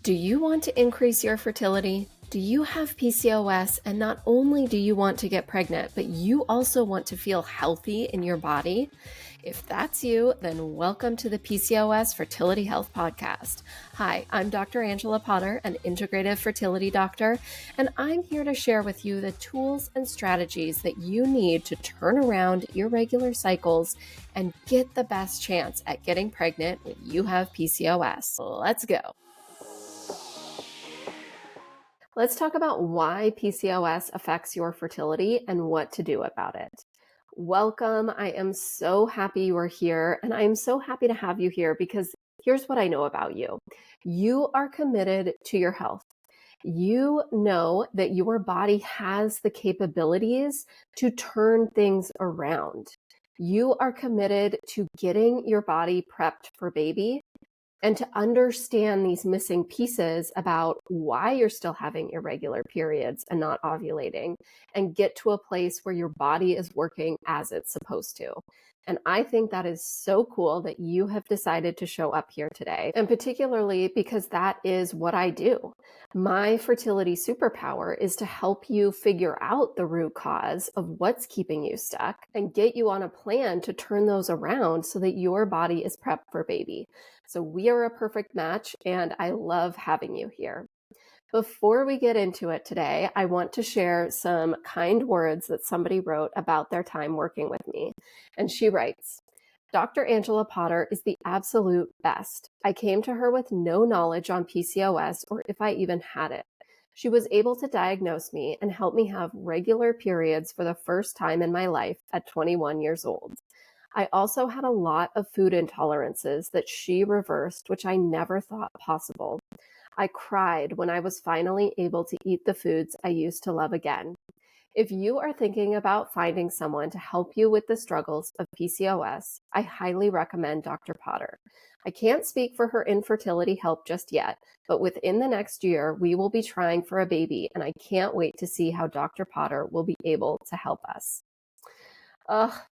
Do you want to increase your fertility? Do you have PCOS? And not only do you want to get pregnant, but you also want to feel healthy in your body? If that's you, then welcome to the PCOS Fertility Health Podcast. Hi, I'm Dr. Angela Potter, an integrative fertility doctor, and I'm here to share with you the tools and strategies that you need to turn around irregular cycles and get the best chance at getting pregnant when you have PCOS. Let's go. Let's talk about why PCOS affects your fertility and what to do about it. Welcome. I am so happy you are here, and I am so happy to have you here because here's what I know about you. You are committed to your health. You know that your body has the capabilities to turn things around. You are committed to getting your body prepped for baby and to understand these missing pieces about why you're still having irregular periods and not ovulating, and get to a place where your body is working as it's supposed to. And I think that is so cool that you have decided to show up here today, and particularly because that is what I do. My fertility superpower is to help you figure out the root cause of what's keeping you stuck and get you on a plan to turn those around so that your body is prepped for baby. So we are a perfect match, and I love having you here. Before we get into it today, I want to share some kind words that somebody wrote about their time working with me. And she writes, Dr. Angela Potter is the absolute best. I came to her with no knowledge on PCOS or if I even had it. She was able to diagnose me and help me have regular periods for the first time in my life at 21 years old. I also had a lot of food intolerances that she reversed, which I never thought possible. I cried when I was finally able to eat the foods I used to love again. If you are thinking about finding someone to help you with the struggles of PCOS, I highly recommend Dr. Potter. I can't speak for her infertility help just yet, but within the next year, we will be trying for a baby, and I can't wait to see how Dr. Potter will be able to help us.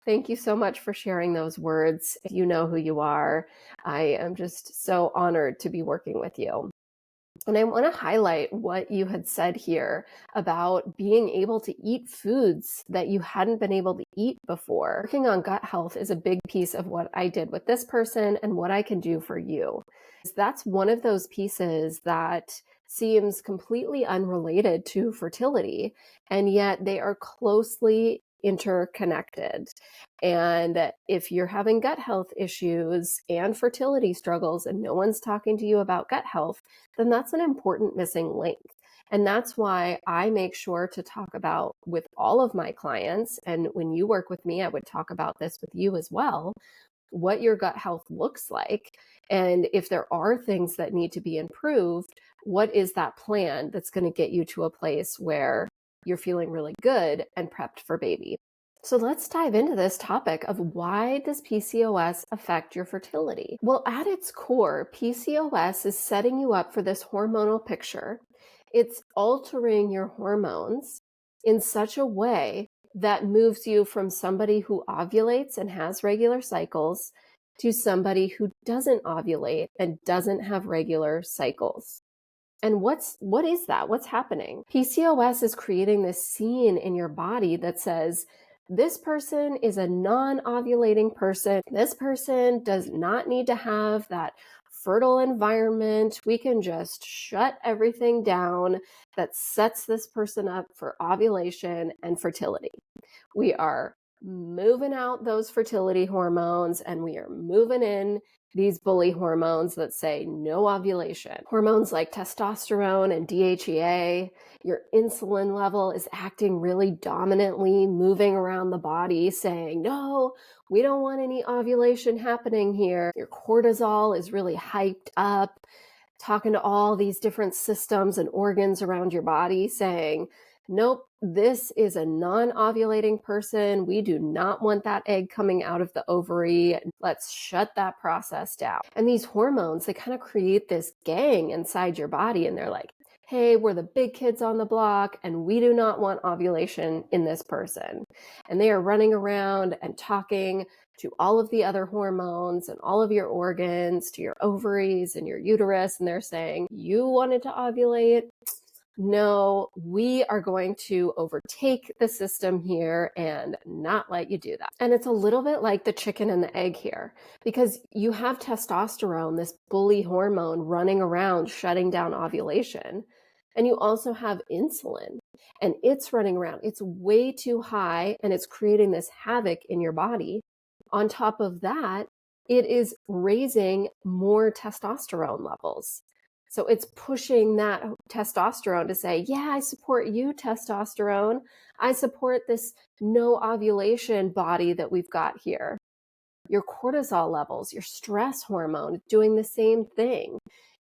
Thank you so much for sharing those words. You know who you are. I am just so honored to be working with you. And I want to highlight what you had said here about being able to eat foods that you hadn't been able to eat before. Working on gut health is a big piece of what I did with this person and what I can do for you. That's one of those pieces that seems completely unrelated to fertility, and yet they are closely interconnected. And if you're having gut health issues and fertility struggles and no one's talking to you about gut health, then that's an important missing link. And that's why I make sure to talk about with all of my clients, and when you work with me, I would talk about this with you as well, what your gut health looks like. And if there are things that need to be improved, what is that plan that's going to get you to a place where you're feeling really good and prepped for baby? So let's dive into this topic of why does PCOS affect your fertility? Well, at its core, PCOS is setting you up for this hormonal picture. It's altering your hormones in such a way that moves you from somebody who ovulates and has regular cycles to somebody who doesn't ovulate and doesn't have regular cycles. And what is that? What's happening? PCOS is creating this scene in your body that says, this person is a non-ovulating person. This person does not need to have that fertile environment. We can just shut everything down that sets this person up for ovulation and fertility. We are moving out those fertility hormones and we are moving in these bully hormones that say no ovulation. Hormones like testosterone and DHEA, your insulin level is acting really dominantly, moving around the body saying, no, we don't want any ovulation happening here. Your cortisol is really hyped up, talking to all these different systems and organs around your body saying, nope, this is a non-ovulating person. We do not want that egg coming out of the ovary. Let's shut that process down. And these hormones, they kind of create this gang inside your body, and they're like, hey, we're the big kids on the block and we do not want ovulation in this person. And they are running around and talking to all of the other hormones and all of your organs, to your ovaries and your uterus, and they're saying, you wanted to ovulate? No, we are going to overtake the system here and not let you do that. And it's a little bit like the chicken and the egg here, because you have testosterone, this bully hormone, running around shutting down ovulation. And you also have insulin, and it's running around. It's way too high, and it's creating this havoc in your body. On top of that, it is raising more testosterone levels. So it's pushing that testosterone to say, yeah, I support you, testosterone. I support this no ovulation body that we've got here. Your cortisol levels, your stress hormone, doing the same thing.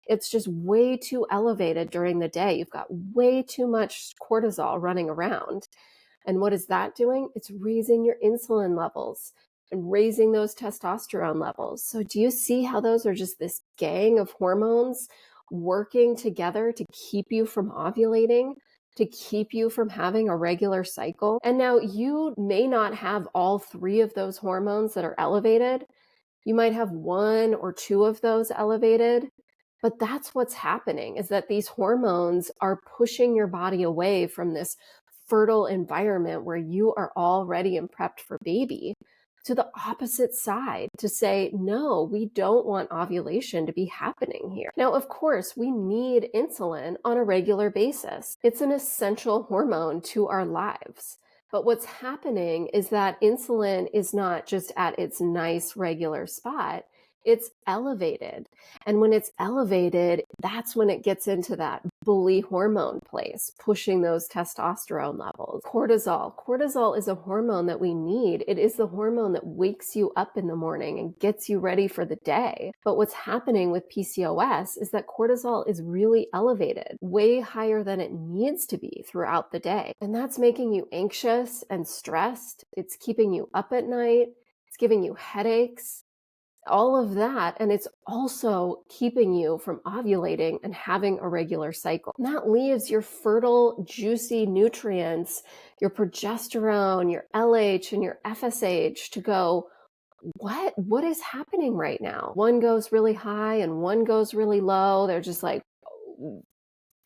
It's just way too elevated during the day. You've got way too much cortisol running around. And what is that doing? It's raising your insulin levels and raising those testosterone levels. So do you see how those are just this gang of hormones working together to keep you from ovulating, to keep you from having a regular cycle? And now you may not have all three of those hormones that are elevated. You might have one or two of those elevated, but that's what's happening, is that these hormones are pushing your body away from this fertile environment where you are all ready and prepped for baby, to the opposite side, to say, no, we don't want ovulation to be happening here. Now, of course, we need insulin on a regular basis. It's an essential hormone to our lives. But what's happening is that insulin is not just at its nice regular spot, it's elevated. And when it's elevated, that's when it gets into that bully hormone place, pushing those testosterone levels. Cortisol. Cortisol is a hormone that we need. It is the hormone that wakes you up in the morning and gets you ready for the day. But what's happening with PCOS is that cortisol is really elevated, way higher than it needs to be throughout the day. And that's making you anxious and stressed. It's keeping you up at night. It's giving you headaches, all of that. And it's also keeping you from ovulating and having a regular cycle. And that leaves your fertile, juicy nutrients, your progesterone, your LH, and your FSH to go, what is happening right now? One goes really high and one goes really low. They're just like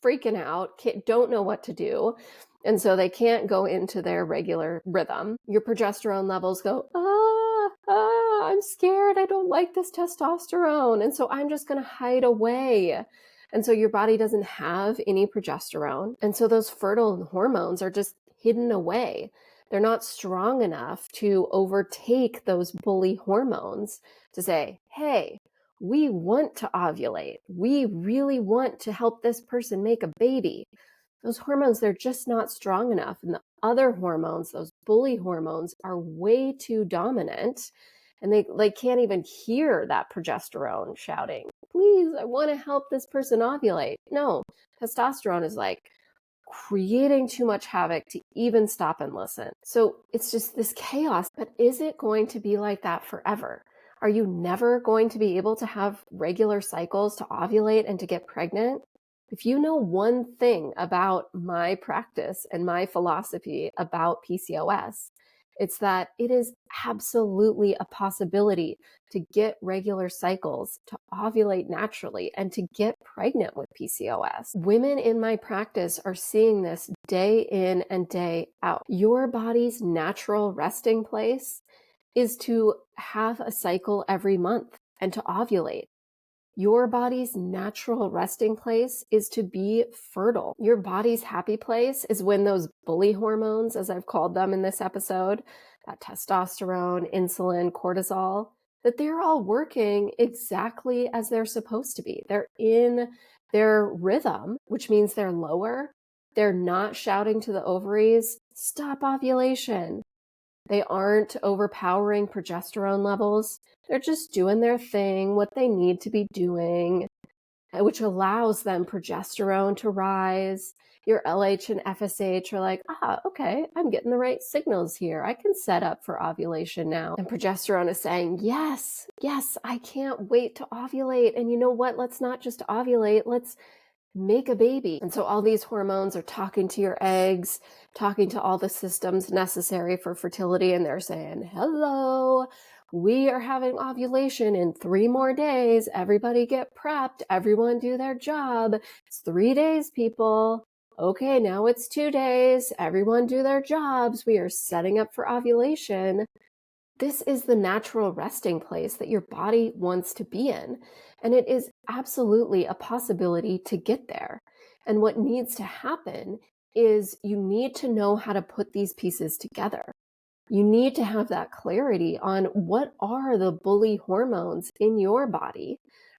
freaking out, don't know what to do. And so they can't go into their regular rhythm. Your progesterone levels go, I'm scared. I don't like this testosterone. And so I'm just going to hide away. And so your body doesn't have any progesterone. And so those fertile hormones are just hidden away. They're not strong enough to overtake those bully hormones to say, hey, we want to ovulate. We really want to help this person make a baby. Those hormones, they're just not strong enough. And the other hormones, those bully hormones, are way too dominant. And they can't even hear that progesterone shouting, please, I want to help this person ovulate. No, testosterone is like creating too much havoc to even stop and listen. So it's just this chaos. But is it going to be like that forever? Are you never going to be able to have regular cycles to ovulate and to get pregnant? If you know one thing about my practice and my philosophy about PCOS, it's that it is absolutely a possibility to get regular cycles, to ovulate naturally, and to get pregnant with PCOS. Women in my practice are seeing this day in and day out. Your body's natural resting place is to have a cycle every month and to ovulate. Your body's natural resting place is to be fertile. Your body's happy place is when those bully hormones, as I've called them in this episode, that testosterone, insulin, cortisol, that they're all working exactly as they're supposed to be. They're in their rhythm, which means they're lower. They're not shouting to the ovaries, stop ovulation. They aren't overpowering progesterone levels. They're just doing their thing, what they need to be doing, which allows them progesterone to rise. Your LH and FSH are like, okay, I'm getting the right signals here. I can set up for ovulation now. And progesterone is saying, yes, I can't wait to ovulate. And you know what? Let's not just ovulate. Let's make a baby. And so all these hormones are talking to your eggs, talking to all the systems necessary for fertility. And they're saying, hello, we are having ovulation in 3 more days. Everybody get prepped. Everyone do their job. It's 3 days, people. Okay, now it's 2 days. Everyone do their jobs. We are setting up for ovulation. This is the natural resting place that your body wants to be in. And it is absolutely a possibility to get there. And what needs to happen is you need to know how to put these pieces together. You need to have that clarity on what are the bully hormones in your body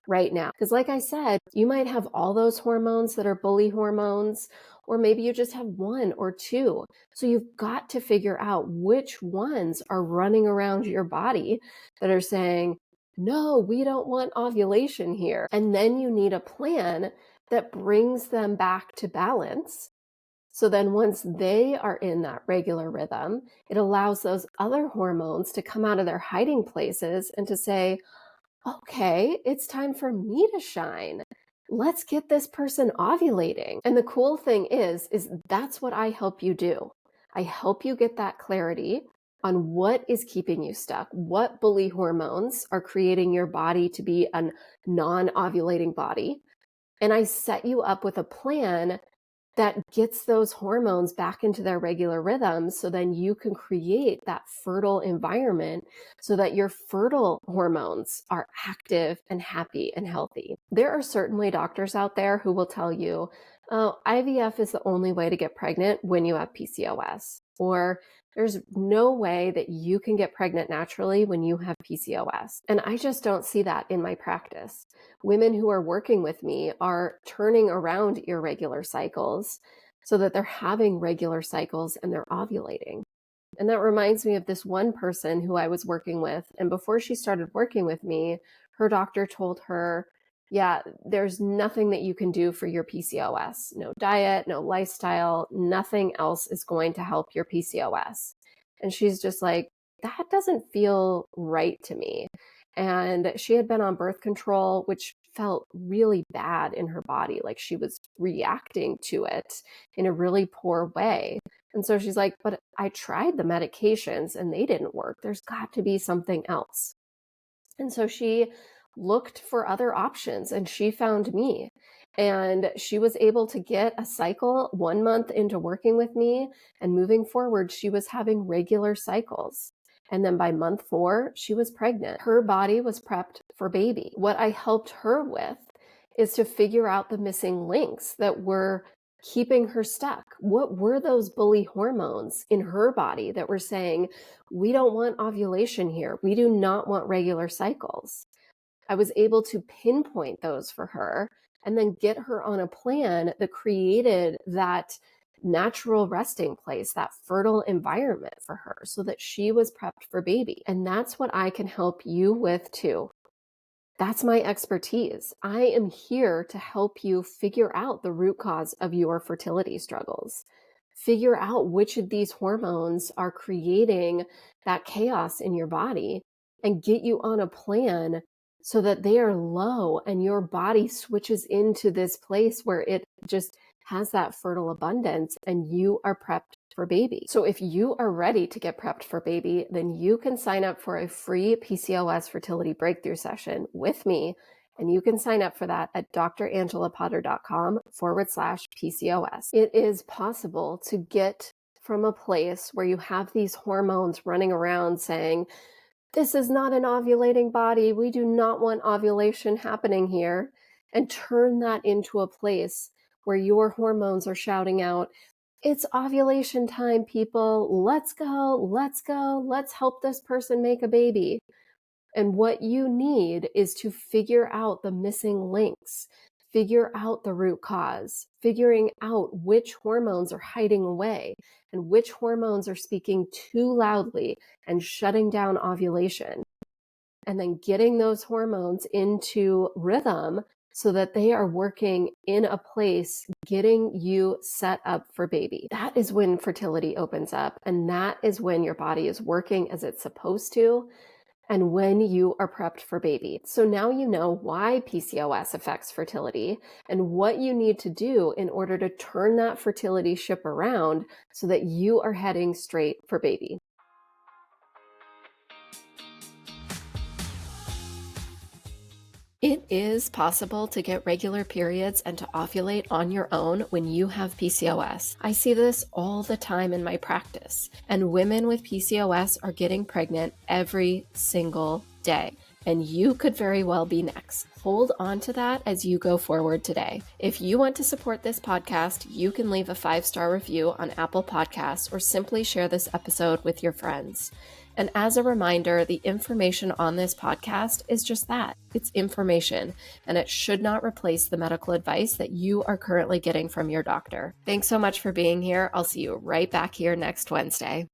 right now. Because, like I said, you might have all those hormones that are bully hormones, or maybe you just have one or two. So, you've got to figure out which ones are running around your body that are saying, no, we don't want ovulation here. And then you need a plan that brings them back to balance. So then once they are in that regular rhythm, it allows those other hormones to come out of their hiding places and to say, okay, it's time for me to shine. Let's get this person ovulating. And the cool thing is that's what I help you do. I help you get that clarity on what is keeping you stuck, what bully hormones are creating your body to be a non-ovulating body. And I set you up with a plan that gets those hormones back into their regular rhythms, so then you can create that fertile environment so that your fertile hormones are active and happy and healthy. There are certainly doctors out there who will tell you, oh, IVF is the only way to get pregnant when you have PCOS, or there's no way that you can get pregnant naturally when you have PCOS. And I just don't see that in my practice. Women who are working with me are turning around irregular cycles so that they're having regular cycles and they're ovulating. And that reminds me of this one person who I was working with. And before she started working with me, her doctor told her, yeah, there's nothing that you can do for your PCOS. No diet, no lifestyle, nothing else is going to help your PCOS. And she's just like, that doesn't feel right to me. And she had been on birth control, which felt really bad in her body. Like she was reacting to it in a really poor way. And so she's like, but I tried the medications and they didn't work. There's got to be something else. And so she looked for other options and she found me. And she was able to get a cycle 1 month into working with me. And moving forward, she was having regular cycles. And then by month 4, she was pregnant. Her body was prepped for baby. What I helped her with is to figure out the missing links that were keeping her stuck. What were those bully hormones in her body that were saying, we don't want ovulation here. We do not want regular cycles. I was able to pinpoint those for her and then get her on a plan that created that natural resting place, that fertile environment for her so that she was prepped for baby. And that's what I can help you with too. That's my expertise. I am here to help you figure out the root cause of your fertility struggles. Figure out which of these hormones are creating that chaos in your body and get you on a plan so that they are low and your body switches into this place where it just has that fertile abundance and you are prepped for baby. So if you are ready to get prepped for baby, then you can sign up for a free PCOS fertility breakthrough session with me. And you can sign up for that at drangelapotter.com/PCOS. It is possible to get from a place where you have these hormones running around saying, this is not an ovulating body. We do not want ovulation happening here. And turn that into a place where your hormones are shouting out, it's ovulation time, people. Let's go. Let's go. Let's help this person make a baby. And what you need is to figure out the missing links, figure out the root cause, figuring out which hormones are hiding away and which hormones are speaking too loudly and shutting down ovulation. And then getting those hormones into rhythm so that they are working in a place, getting you set up for baby. That is when fertility opens up. And that is when your body is working as it's supposed to. And when you are prepped for baby. So now you know why PCOS affects fertility and what you need to do in order to turn that fertility ship around so that you are heading straight for baby. It is possible to get regular periods and to ovulate on your own when you have PCOS. I see this all the time in my practice, and women with PCOS are getting pregnant every single day. And you could very well be next. Hold on to that as you go forward today. If you want to support this podcast, you can leave a 5-star review on Apple Podcasts or simply share this episode with your friends. And as a reminder, the information on this podcast is just that. It's information, and it should not replace the medical advice that you are currently getting from your doctor. Thanks so much for being here. I'll see you right back here next Wednesday.